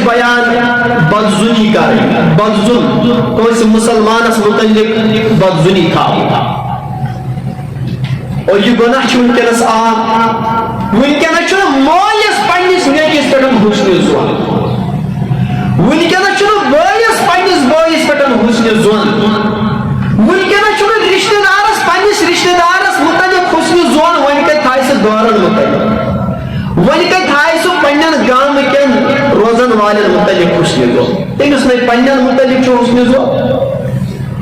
بیان بدزنی کریں بدزن کوئی مسلمانس متعلق بدزنی تھا اور یہ گناہ ونکس عام ونکس مالس پنس نیکس پہ حسن زون ونکس بٲیس پنس بٲیس پہ حسن زون ونکس رشتہ دارس پنس رشتہ دارس متعلق حسن زون ون کتھ تھایہِ سُہ دورن متعلق ون کتھ تھایہِ سُہ پنن گام کٮ۪ن روزن والٮ۪ن متعلق حسن زون تٔمِس نَے پننٮ۪ن متعلق چھُ حسن زون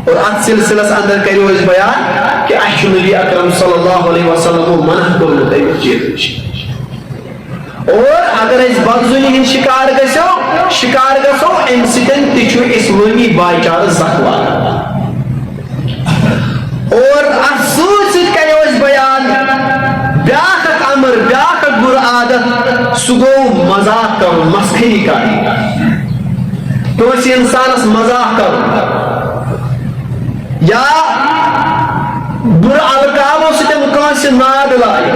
اور ات سلسلس اندر کرو اس بیان کہ اچھو نبی اکرم صلی اللہ علیہ وسلم منع کرنے تیمت چیز اور اگر اس بدزنی ہن شکار گسو ام سٹن تچو اسلامی بائی چارہ زخوان اور افسوس کرو اس بیان بیاکھ امر بیاکھ بر عادت سہ گو مذاق کر مسخری کر تو انسانس مذاق کر یا بر القابوں سے ناد لائے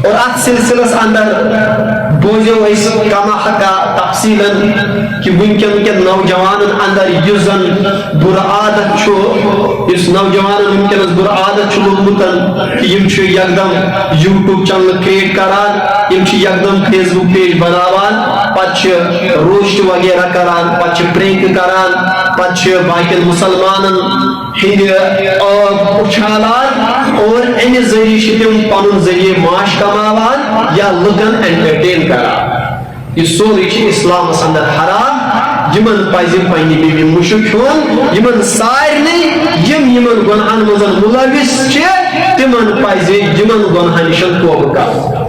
اور ات سلسلس اندر بوزو اس کما حقا تفصیلا کہ ونکن کے نوجوانن اندر یزن بر عادت چھو اس نوجوانن ونکنس بر عادت چھو لوگمتن کہ یم چھو یکدم یوٹیوب چینل کریٹ کران یم چھو یکدم فیس بک پیج بناوان پچھ روسٹ وغیرہ کران پچھ پرینک کران پچھ باقی مسلمانن ہند اچھالان اور ان ذریعے تم پن ذریعے معاش کماوان یا لگن انٹرٹین کران یہ سورے اسلام اندر حرام یمن پزِ پننہِ بیوی مشک کھیون یمن سارنٕے یمن گناہن منٛز ملوث چھِ تمن پزِ یمن گناہن نِش توبہ کرُن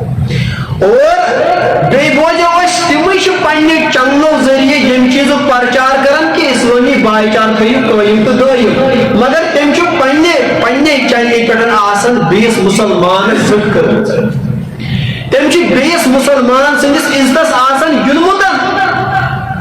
اور بیٚیہِ بوزو أسۍ تِمے چھِ پننہِ چنلو ذریعے یم چیزُک پرچار کران کہ اسلامی بائی چار تھٲیِو قٲیِم تہٕ دٲیِم مگر تٔمۍ چھُ پننہِ چینلہِ پٮ۪ٹھ آسان بیٚیِس مُسلمان زِٹھ کٔرمٕژ تم بیس مسلمان سندس عزتس آسان گنمتن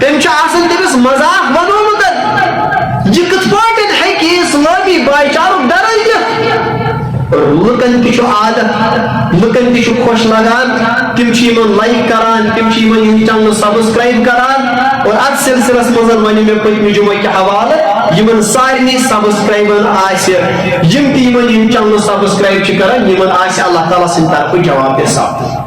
تم تمس مذاق بنومت یہ کت پاٹن ہیکہ اسلامی بائی چارک درج دتھ اور لکن تہ عادت لکن تہ خوش لگان تم لائک کران تم چینل سبسکرائب کران اور ات سلسلس مز ون مے پتم جمعہ کہ حوالہ یمن سارنی سبسکرائبن یم تہ چینل سبسکرائب کران یمن اللہ تعالیٰ سند طرف جواب دے سپد